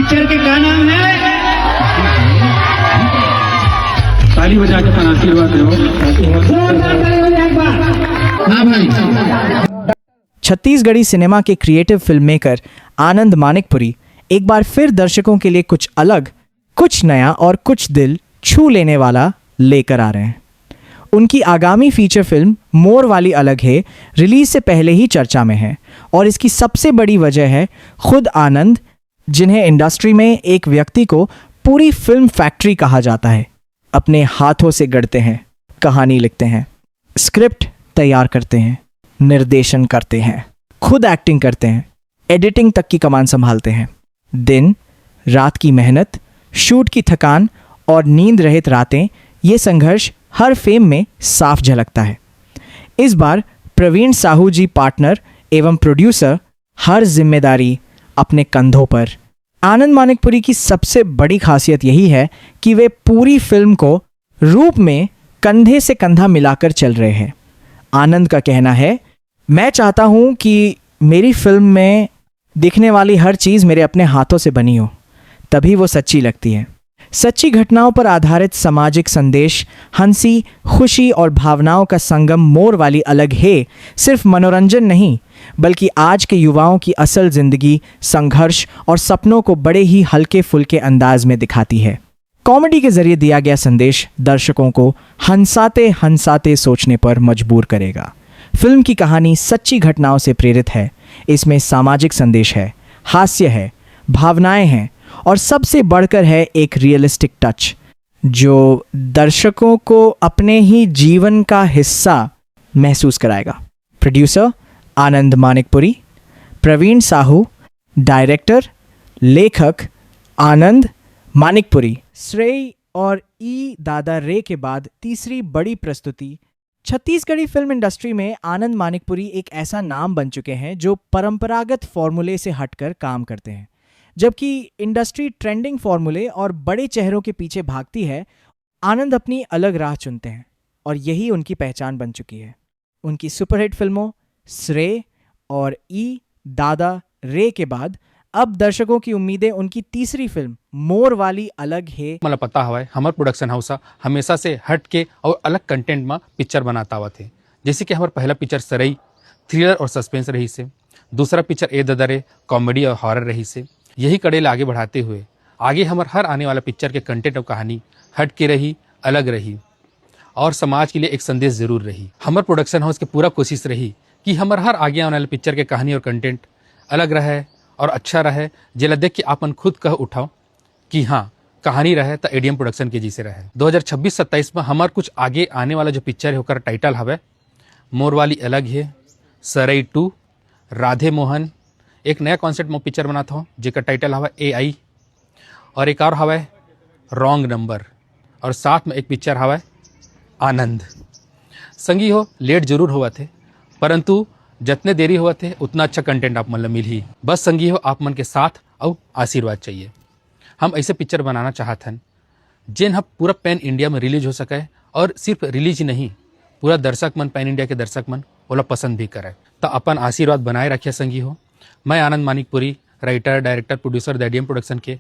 Picture के क्या नाम है? ताली बजा के अपना आशीर्वाद दो। हाँ भाई। छत्तीसगढ़ी सिनेमा के क्रिएटिव फिल्म मेकर आनंद मानिकपुरी एक बार फिर दर्शकों के लिए कुछ अलग, कुछ नया और कुछ दिल छू लेने वाला लेकर आ रहे हैं। उनकी आगामी फीचर फिल्म मोर वाली अलग है रिलीज से पहले ही चर्चा में है और इसकी सबसे बड़ी वजह है खुद आनंद, जिन्हें इंडस्ट्री में एक व्यक्ति को पूरी फिल्म फैक्ट्री कहा जाता है। अपने हाथों से गढ़ते हैं, कहानी लिखते हैं, स्क्रिप्ट तैयार करते हैं, निर्देशन करते हैं, खुद एक्टिंग करते हैं, एडिटिंग तक की कमान संभालते हैं। दिन रात की मेहनत, शूट की थकान और नींद रहित रातें, ये संघर्ष हर फेम में साफ झलकता है। इस बार प्रवीण साहू जी पार्टनर एवं प्रोड्यूसर, हर जिम्मेदारी अपने कंधों पर। आनंद मानिकपुरी की सबसे बड़ी खासियत यही है कि वे पूरी फिल्म को रूप में कंधे से कंधा मिलाकर चल रहे हैं। आनंद का कहना है, मैं चाहता हूं कि मेरी फिल्म में दिखने वाली हर चीज़ मेरे अपने हाथों से बनी हो, तभी वो सच्ची लगती है। सच्ची घटनाओं पर आधारित सामाजिक संदेश, हंसी, खुशी और भावनाओं का संगम मोर वाली अलग है सिर्फ मनोरंजन नहीं, बल्कि आज के युवाओं की असल जिंदगी, संघर्ष और सपनों को बड़े ही हल्के फुल्के अंदाज में दिखाती है। कॉमेडी के जरिए दिया गया संदेश दर्शकों को हंसाते हंसाते सोचने पर मजबूर करेगा। फिल्म की कहानी सच्ची घटनाओं से प्रेरित है। इसमें सामाजिक संदेश है, हास्य है, भावनाएं हैं और सबसे बढ़कर है एक रियलिस्टिक टच जो दर्शकों को अपने ही जीवन का हिस्सा महसूस कराएगा। प्रोड्यूसर आनंद मानिकपुरी, प्रवीण साहू, डायरेक्टर लेखक आनंद मानिकपुरी। श्रेय और ई दादा रे के बाद तीसरी बड़ी प्रस्तुति। छत्तीसगढ़ी फिल्म इंडस्ट्री में आनंद मानिकपुरी एक ऐसा नाम बन चुके हैं जो परंपरागत फॉर्मूले से हटकर काम करते हैं। जबकि इंडस्ट्री ट्रेंडिंग फॉर्मूले और बड़े चेहरों के पीछे भागती है, आनंद अपनी अलग राह चुनते हैं और यही उनकी पहचान बन चुकी है। उनकी सुपरहिट फिल्मों श्रेय और ई दादा रे के बाद अब दर्शकों की उम्मीदें उनकी तीसरी फिल्म मोर वाली अलग है। मला पता हवाय हमर प्रोडक्शन हाउस हमेशा से हट के और अलग कंटेंट में पिक्चर बनाता हुआ थे। जैसे कि हमारा पहला पिक्चर सरई थ्रिलर और सस्पेंस रही से, दूसरा पिक्चर ए ददरे कॉमेडी और हॉरर रही से। यही कड़ेल आगे बढ़ाते हुए आगे हमार हर आने वाला पिक्चर के कंटेंट और कहानी हट के रही, अलग रही और समाज के लिए एक संदेश जरूर रही। हमार प्रोडक्शन हाउस की पूरा कोशिश रही कि हमार हर आगे आने वाले पिक्चर के कहानी और कंटेंट अलग रहे और अच्छा रहे, जेला देख के आपन खुद कह उठाओ कि हाँ कहानी रहे तो एडीएम प्रोडक्शन के जैसे रहे। 2026-27 में हमार कुछ आगे आने वाला जो पिक्चर है ओकर टाइटल हवे मोर वाली अलग है, सरई 2, राधे मोहन, एक नया कॉन्सेप्ट में पिक्चर बनाता हूँ जेकर टाइटल हवा AI, और एक और हवा रॉन्ग नंबर, और साथ में एक पिक्चर हवा आनंद। संगी हो लेट जरूर हुआ थे, परंतु जितने देरी हुआ थे उतना अच्छा कंटेंट आप मतलब मिल ही। बस संगी हो आप मन के साथ और आशीर्वाद चाहिए। हम ऐसे पिक्चर बनाना चाहते हैं जिन हम पूरा पैन इंडिया में रिलीज हो सके, और सिर्फ रिलीज ही नहीं, पूरा दर्शक मन, पैन इंडिया के दर्शक मन ओला पसंद भी करे। तो अपन आशीर्वाद बनाए रखिए संगी हो। मैं Anand Manikpuri, writer, director, producer the ADM production के